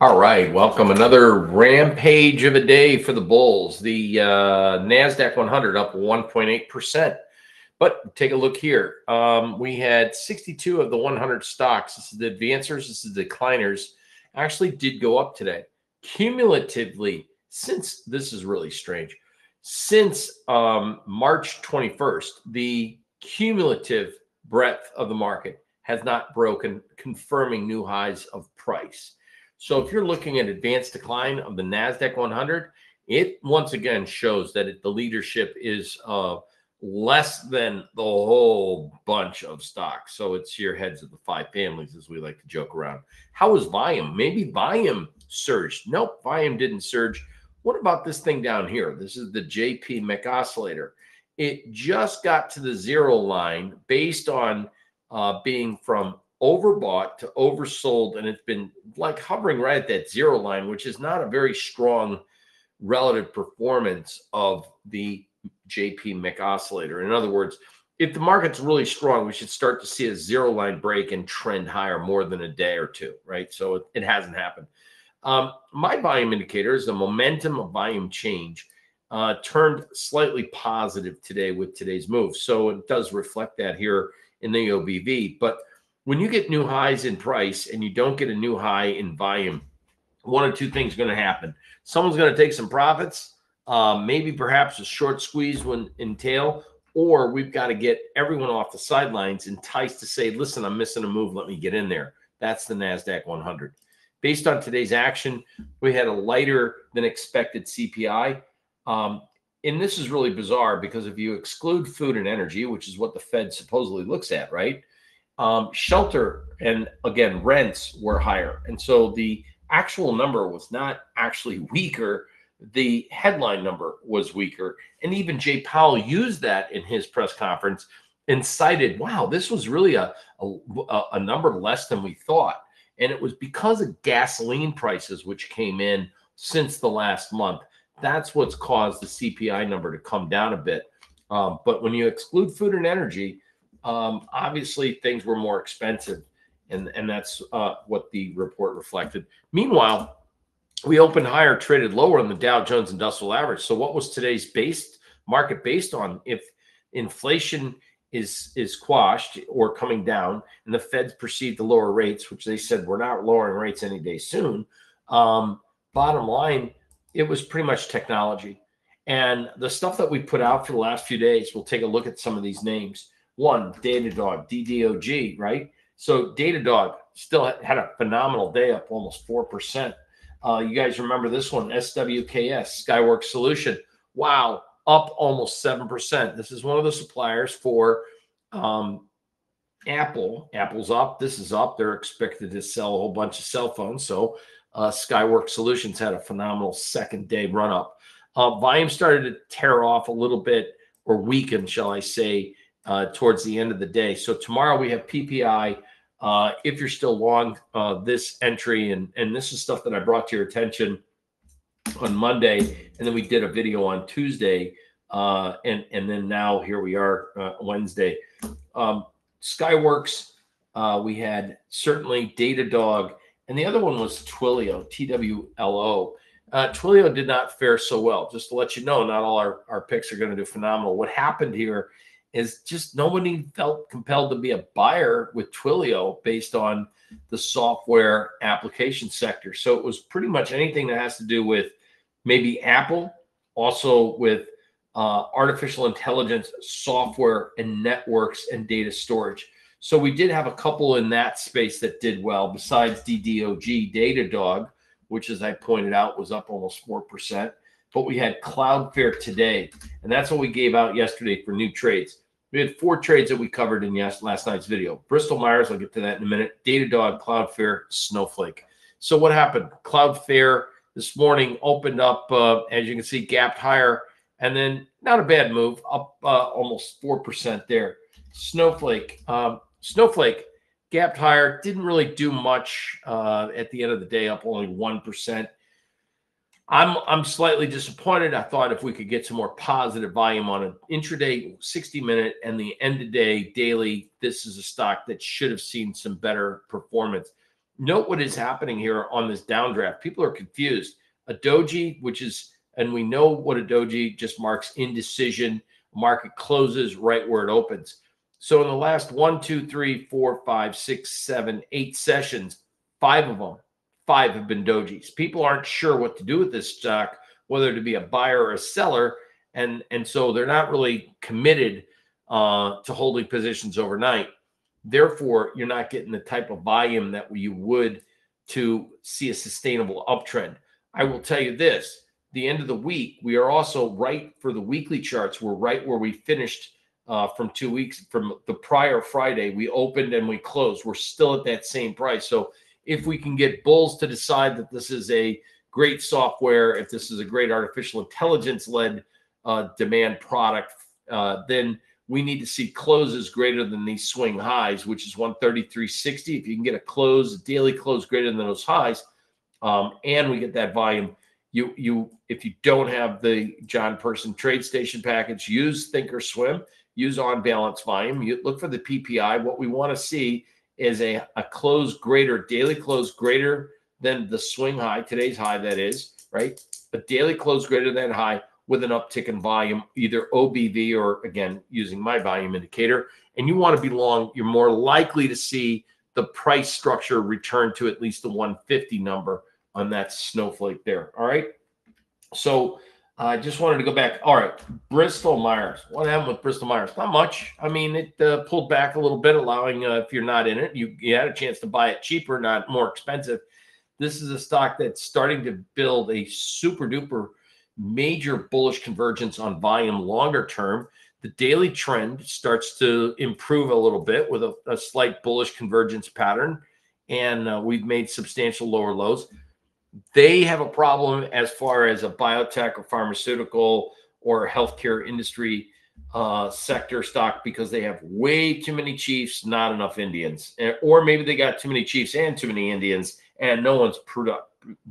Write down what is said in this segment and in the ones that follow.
All right, welcome. Another rampage of a day for the bulls. The NASDAQ 100 up 1.8%. But take a look here. We had 62 of the 100 stocks. This is the advancers, this is the decliners. Actually did go up today. Cumulatively, since this is really strange, since March 21st, the cumulative breadth of the market has not broken, confirming new highs of price. So if you're looking at advanced decline of the NASDAQ 100, it once again shows that the leadership is less than the whole bunch of stocks. So it's your heads of the five families, as we like to joke around. How was volume? Maybe volume surged. Nope, volume didn't surge. What about this thing down here? This is the JP Oscillator. It just got to the zero line based on being from overbought to oversold, and it's been like hovering right at that zero line, which is not a very strong relative performance of the JP Oscillator. In other words, if the market's really strong, we should start to see a zero line break and trend higher more than a day or two, right? So it hasn't happened. My volume indicator is the momentum of volume change turned slightly positive today with today's move. So it does reflect that here in the OBV. But when you get new highs in price and you don't get a new high in volume, one of two things are going to happen. Someone's going to take some profits, maybe perhaps a short squeeze when in tail, or we've got to get everyone off the sidelines enticed to say, listen, I'm missing a move. Let me get in there. That's the NASDAQ 100. Based on today's action, we had a lighter than expected CPI. And this is really bizarre because if you exclude food and energy, which is what the Fed supposedly looks at, right? Shelter and again, rents were higher. And so the actual number was not actually weaker. The headline number was weaker. And even Jay Powell used that in his press conference and cited, wow, this was really a number less than we thought. And it was because of gasoline prices, which came in since the last month. That's what's caused the CPI number to come down a bit. But when you exclude food and energy, obviously things were more expensive, and that's what the report reflected. Meanwhile, we opened higher, traded lower on the Dow Jones Industrial Average. So what was today's market based on? If inflation is quashed or coming down and the Fed's perceived to lower rates, which they said we're not lowering rates any day soon, bottom line, it was pretty much technology. And the stuff that we put out for the last few days, we'll take a look at some of these names. One, Datadog, DDOG, right? So Datadog still had a phenomenal day, up almost 4%. You guys remember this one, SWKS, Skyworks Solution. Wow, up almost 7%. This is one of the suppliers for Apple. Apple's up. This is up. They're expected to sell a whole bunch of cell phones. So Skyworks Solutions had a phenomenal second day run up. Volume started to tear off a little bit, or weaken, shall I say, towards the end of the day. So tomorrow we have PPI. If you're still long this entry, and this is stuff that I brought to your attention on Monday, and then we did a video on Tuesday, and then now here we are Wednesday. Skyworks, we had certainly Datadog, and the other one was Twilio, TWLO. Twilio did not fare so well. Just to let you know, not all our picks are going to do phenomenal. What happened here is just nobody felt compelled to be a buyer with Twilio based on the software application sector. So it was pretty much anything that has to do with maybe Apple, also with artificial intelligence, software, and networks and data storage. So we did have a couple in that space that did well, besides DDOG, Datadog, which, as I pointed out, was up almost 4%. But we had Cloudflare today, and that's what we gave out yesterday for new trades. We had 4 trades that we covered in last night's video. Bristol Myers, I'll get to that in a minute. Datadog, Cloudflare, Snowflake. So what happened? Cloudflare this morning opened up, as you can see, gapped higher, and then not a bad move, up almost 4% there. Snowflake gapped higher, didn't really do much at the end of the day, up only 1%. I'm slightly disappointed. I thought if we could get some more positive volume on an intraday 60-minute and the end of day daily, this is a stock that should have seen some better performance. Note what is happening here on this downdraft. People are confused. A doji, which is, and we know what a doji just marks indecision. Market closes right where it opens. So in the last 1, 2, 3, 4, 5, 6, 7, 8 sessions, 5 of them, 5 have been dojis. People aren't sure what to do with this stock, whether to be a buyer or a seller, and so they're not really committed to holding positions overnight. Therefore, you're not getting the type of volume that you would to see a sustainable uptrend. I will tell you this, the end of the week, we are also right for the weekly charts. We're right where we finished from 2 weeks, from the prior Friday. We opened and we closed. We're still at that same price. So if we can get bulls to decide that this is a great software, if this is a great artificial intelligence-led demand product, then we need to see closes greater than these swing highs, which is 133.60. If you can get a daily close greater than those highs, and we get that volume, if you don't have the John Person TradeStation package, use Thinkorswim, use on balance volume. You look for the PPI. What we want to see is a close greater, daily close greater than the swing high, today's high, that is, right? A daily close greater than high with an uptick in volume, either OBV or, again, using my volume indicator. And you want to be long, you're more likely to see the price structure return to at least the 150 number on that snowflake there. All right. So I just wanted to go back. All right. Bristol Myers. What happened with Bristol Myers? Not much. I mean, it pulled back a little bit, allowing, if you're not in it, you had a chance to buy it cheaper, not more expensive. This is a stock that's starting to build a super duper major bullish convergence on volume longer term. The daily trend starts to improve a little bit with a slight bullish convergence pattern, and we've made substantial lower lows. They have a problem as far as a biotech or pharmaceutical or healthcare industry sector stock, because they have way too many chiefs, not enough Indians, or maybe they got too many chiefs and too many Indians, and no one's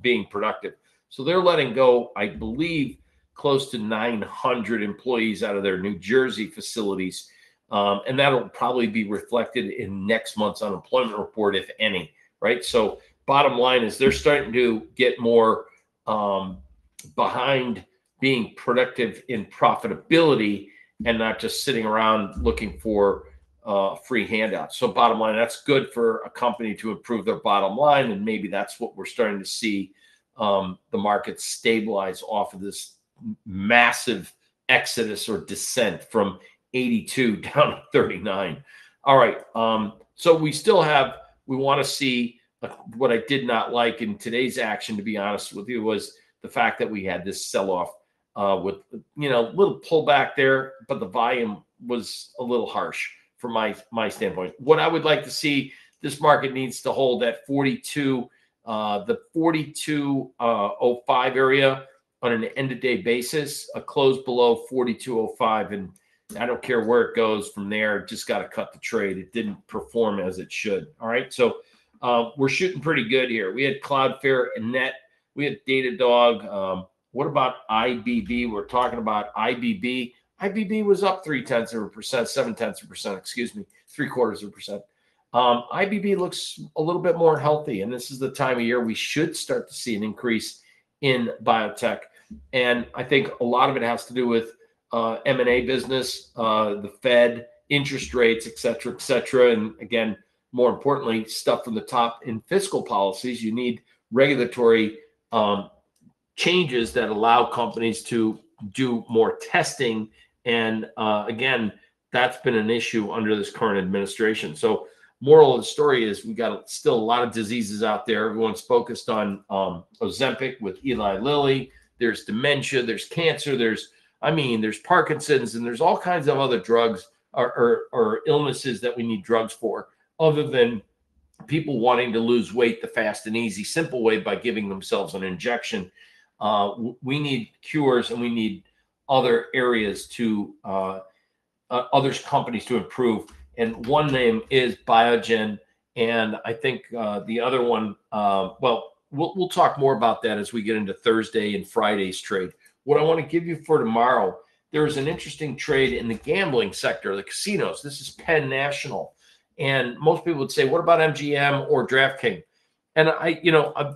being productive. So they're letting go, I believe, close to 900 employees out of their New Jersey facilities. And that'll probably be reflected in next month's unemployment report, if any, right? So bottom line is they're starting to get more behind being productive in profitability and not just sitting around looking for free handouts. So bottom line, that's good for a company to improve their bottom line. And maybe that's what we're starting to see the market stabilize off of this massive exodus or descent from 82 down to 39. All right. So we want to see what I did not like in today's action, to be honest with you, was the fact that we had this sell-off with, little pullback there, but the volume was a little harsh from my standpoint. What I would like to see, this market needs to hold at 42, the 42.05 area on an end-of-day basis, a close below 42.05, and I don't care where it goes from there. Just got to cut the trade. It didn't perform as it should. All right, so we're shooting pretty good here. We had Cloudflare and Net. We had Datadog. What about IBB? We're talking about IBB. IBB was up 0.3%, excuse me, 0.75%. IBB looks a little bit more healthy, and this is the time of year we should start to see an increase in biotech. And I think a lot of it has to do with M&A business, the Fed, interest rates, et cetera, and again, more importantly, stuff from the top in fiscal policies. You need regulatory changes that allow companies to do more testing. And again, that's been an issue under this current administration. So moral of the story is we got still a lot of diseases out there. Everyone's focused on Ozempic with Eli Lilly. There's dementia, there's cancer, there's Parkinson's, and there's all kinds of other drugs or illnesses that we need drugs for, other than people wanting to lose weight the fast and easy, simple way by giving themselves an injection. We need cures, and we need other areas to other companies to improve. And one name is Biogen, and I think the other one. We'll talk more about that as we get into Thursday and Friday's trade. What I want to give you for tomorrow, there's an interesting trade in the gambling sector, the casinos. This is Penn National. And most people would say, what about MGM or DraftKings? And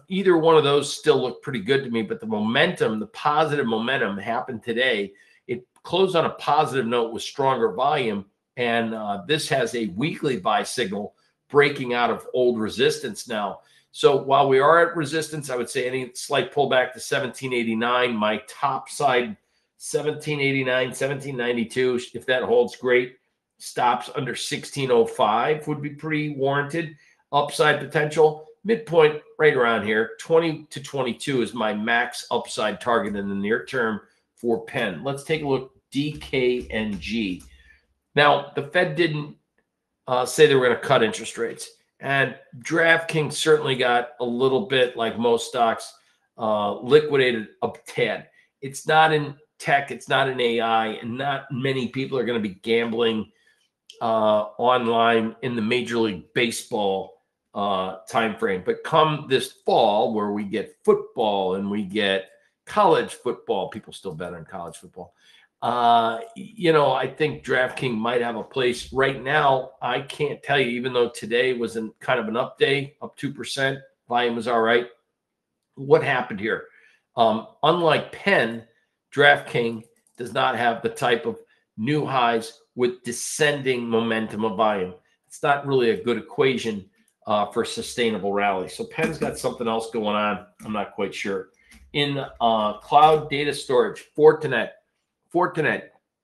either one of those still look pretty good to me, but the momentum, the positive momentum happened today. It closed on a positive note with stronger volume. And this has a weekly buy signal breaking out of old resistance now. So while we are at resistance, I would say any slight pullback to 1789, my top side, 1789, 1792, if that holds, great. Stops under 1605 would be pretty warranted. Upside potential. Midpoint right around here, 20 to 22 is my max upside target in the near term for PENN. Let's take a look, DKNG. Now, the Fed didn't say they were going to cut interest rates. And DraftKings certainly got a little bit, like most stocks, liquidated a tad. It's not in tech, it's not in AI, and not many people are going to be gambling online in the Major League Baseball time frame. But come this fall, where we get football and we get college football, people still bet on college football. I think DraftKings might have a place. Right now, I can't tell you, even though today was kind of an up day, up 2%, volume was all right. What happened here? Unlike PENN, DraftKings does not have the type of new highs with descending momentum of volume. It's not really a good equation for sustainable rally. So PENN's got something else going on. I'm not quite sure. In cloud data storage, Fortinet,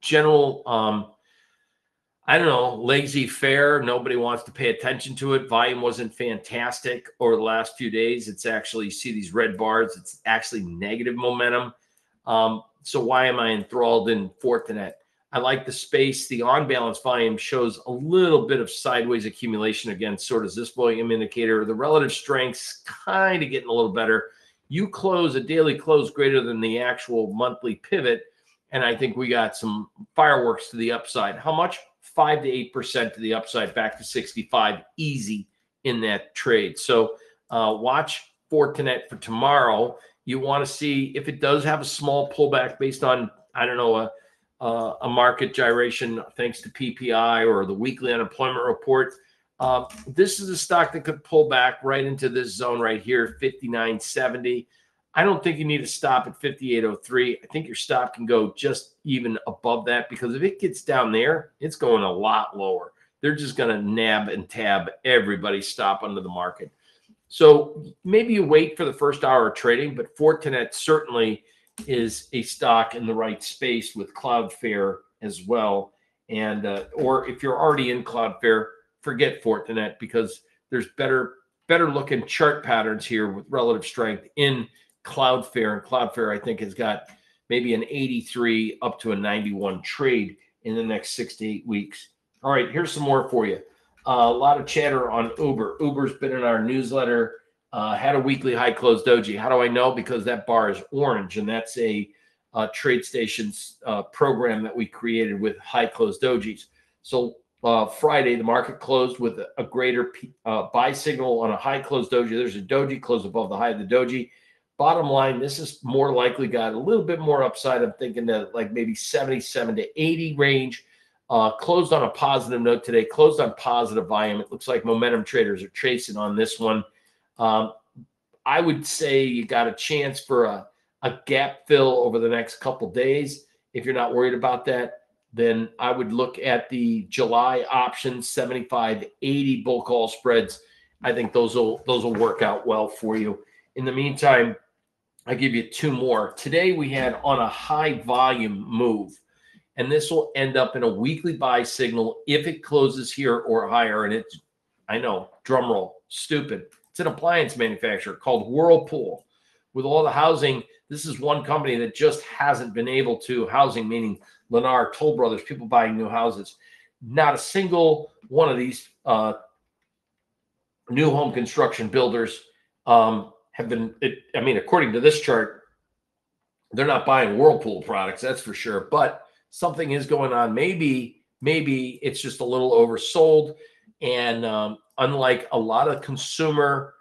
general, I don't know, lazy fare. Nobody wants to pay attention to it. Volume wasn't fantastic over the last few days. It's actually, you see these red bars, it's actually negative momentum. So why am I enthralled in Fortinet? I like the space. The on-balance volume shows a little bit of sideways accumulation against sort of this volume indicator. The relative strength's kind of getting a little better. You close a daily close greater than the actual monthly pivot, and I think we got some fireworks to the upside. How much? 5 to 8% to the upside, back to 65, easy in that trade. So watch Fortinet for tomorrow. You want to see if it does have a small pullback based on, I don't know, a market gyration thanks to PPI or the weekly unemployment report. This is a stock that could pull back right into this zone right here, 59.70. I don't think you need to stop at 58.03. I think your stop can go just even above that, because if it gets down there, it's going a lot lower. They're just going to nab and tab everybody's stop under the market. So maybe you wait for the first hour of trading, but Fortinet certainly is a stock in the right space with Cloudflare as well. And or if you're already in Cloudflare, forget Fortinet, because there's better looking chart patterns here with relative strength in Cloudflare. And Cloudflare, I think, has got maybe an 83 up to a 91 trade in the next 6 to 8 weeks. All right, here's some more for you. A lot of chatter on Uber. Uber's been in our newsletter. Had a weekly high close doji. How do I know? Because that bar is orange, and that's a TradeStations program that we created with high close dojis. So Friday, the market closed with a greater buy signal on a high close doji. There's a doji close above the high of the doji. Bottom line, this is more likely got a little bit more upside. I'm thinking that like maybe 77 to 80 range. Closed on a positive note today, closed on positive volume. It looks like momentum traders are chasing on this one. I would say you got a chance for a gap fill over the next couple days. If you're not worried about that, then I would look at the July options, 75, 80 bull call spreads. I think those will work out well for you. In the meantime, I give you two more. Today we had on a high volume move, and this will end up in a weekly buy signal if it closes here or higher. And it's, I know, drum roll, stupid. It's an appliance manufacturer called Whirlpool. With all the housing, this is one company that just hasn't been able to, housing meaning Lennar, Toll Brothers, people buying new houses. Not a single one of these new home construction builders have been, I mean, according to this chart, they're not buying Whirlpool products, that's for sure. But something is going on. Maybe it's just a little oversold. And unlike a lot of consumer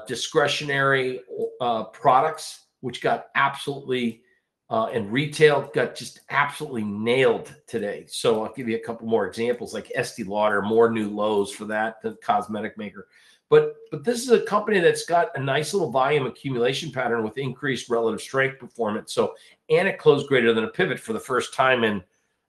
discretionary products, which got absolutely, and retail got just absolutely nailed today. So I'll give you a couple more examples, like Estee Lauder, more new lows for that, the cosmetic maker. But this is a company that's got a nice little volume accumulation pattern with increased relative strength performance. So, and it closed greater than a pivot for the first time in,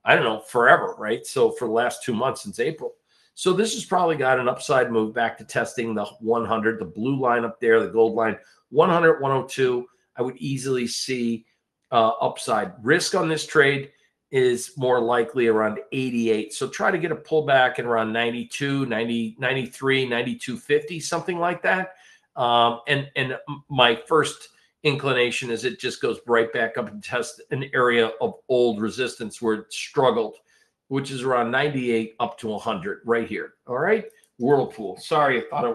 I don't know, forever, right? So for the last 2 months since April. So this has probably got an upside move back to testing the 100, the blue line up there, the gold line, 100, 102. I would easily see upside. Risk on this trade is more likely around 88. So try to get a pullback at around 92, 90, 93, 92.50, something like that. And my first inclination is it just goes right back up and tests an area of old resistance where it struggled, which is around 98 up to 100 right here. All right. Whirlpool. Sorry, I thought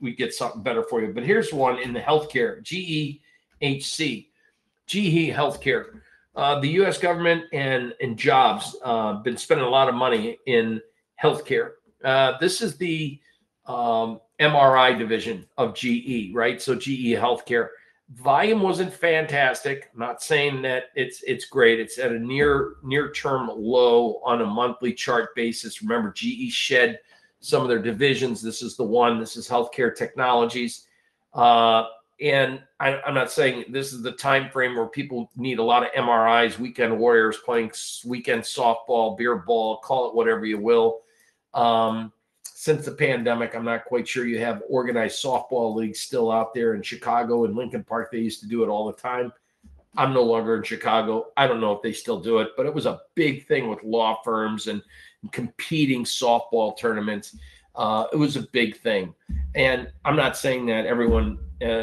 we'd get something better for you. But here's one in the healthcare, GEHC, GE Healthcare. The U.S. government and jobs been spending a lot of money in healthcare. This is the MRI division of GE, right? So GE Healthcare. Volume wasn't fantastic. I'm not saying that it's great. It's at a near-term low on a monthly chart basis. Remember, GE shed some of their divisions. This is the one. This is Healthcare Technologies. And I'm not saying this is the time frame where people need a lot of MRIs, weekend warriors playing weekend softball, beer ball, call it whatever you will. Since the pandemic, I'm not quite sure you have organized softball leagues still out there in Chicago and Lincoln Park. They used to do it all the time. I'm no longer in Chicago. I don't know if they still do it, but it was a big thing with law firms and competing softball tournaments. It was a big thing. And I'm not saying that everyone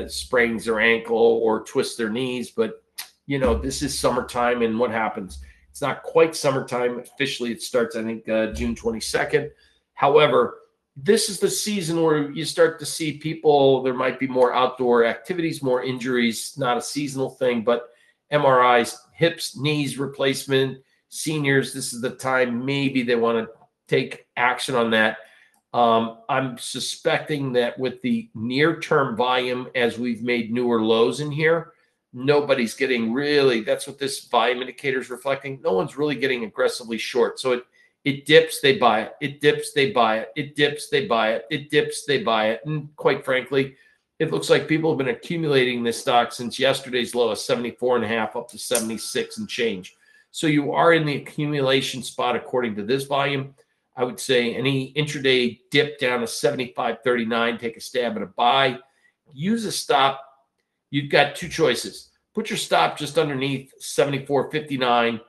sprains their ankle or twists their knees, but, you know, this is summertime, and what happens? It's not quite summertime. Officially, it starts, I think, June 22nd. However, this is the season where you start to see people, there might be more outdoor activities, more injuries, not a seasonal thing, but MRIs, hips, knees replacement, seniors, this is the time maybe they want to take action on that. I'm suspecting that with the near-term volume, as we've made newer lows in here, nobody's getting really, that's what this volume indicator is reflecting. No one's really getting aggressively short. So it dips, they buy it. It dips, they buy it. It dips, they buy it. It dips, they buy it. And quite frankly, it looks like people have been accumulating this stock since yesterday's low of 74.5 up to 76 and change. So you are in the accumulation spot according to this volume. I would say any intraday dip down to 75.39, take a stab at a buy. Use a stop. You've got two choices. Put your stop just underneath 74.59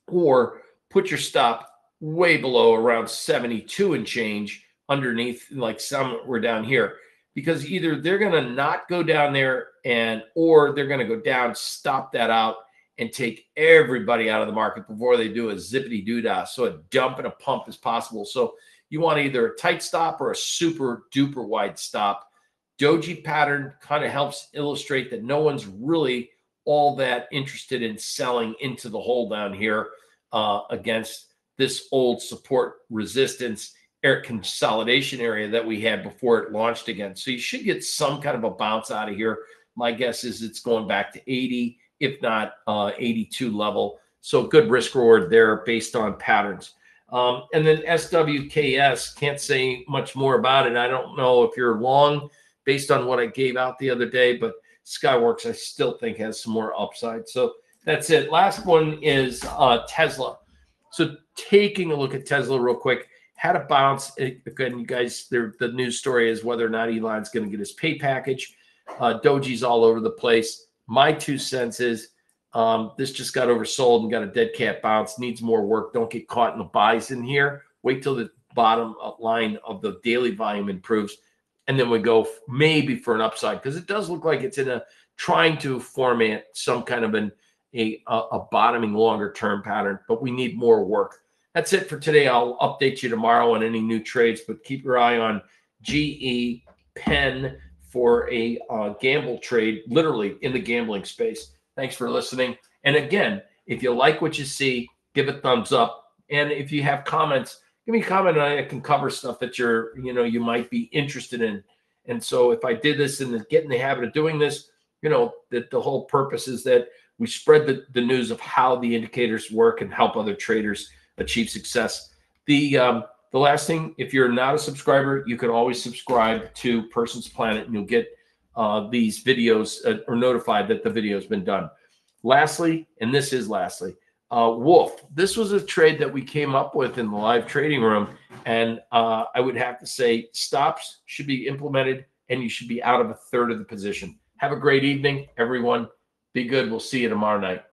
or put your stop way below around 72 and change underneath, like some were down here, because either they're going to not go down there or they're going to go down, stop that out, and take everybody out of the market before they do a zippity doodah. So a dump and a pump is possible. So you want either a tight stop or a super duper wide stop. Doji pattern kind of helps illustrate that no one's really all that interested in selling into the hole down here against this old support resistance consolidation area that we had before it launched again. So you should get some kind of a bounce out of here. My guess is it's going back to 80, if not 82 level. So good risk reward there based on patterns. And then SWKS, can't say much more about it. I don't know if you're long based on what I gave out the other day, but Skyworks I still think has some more upside. So that's it. Last one is Tesla. So taking a look at Tesla real quick, had a bounce. Again, you guys, the news story is whether or not Elon's going to get his pay package. Doji's all over the place. My 2 cents is this just got oversold and got a dead cat bounce. Needs more work. Don't get caught in the buys in here. Wait till the bottom line of the daily volume improves, and then we go maybe for an upside, because it does look like it's trying to format some kind of a bottoming longer term pattern, but we need more work. That's it for today. I'll update you tomorrow on any new trades, but keep your eye on GE PENN for a gamble trade, literally in the gambling space. Thanks for listening. And again, if you like what you see, give a thumbs up. And if you have comments, give me a comment, and I can cover stuff that you might be interested in. And so if I did this and get in the habit of doing this, that the whole purpose is that we spread the news of how the indicators work and help other traders achieve success. The The last thing, if you're not a subscriber, you can always subscribe to Person's Planet, and you'll get these videos or notified that the video has been done. Lastly, and this is lastly, Wolf. This was a trade that we came up with in the live trading room, and I would have to say stops should be implemented, and you should be out of a third of the position. Have a great evening, everyone. Be good. We'll see you tomorrow night.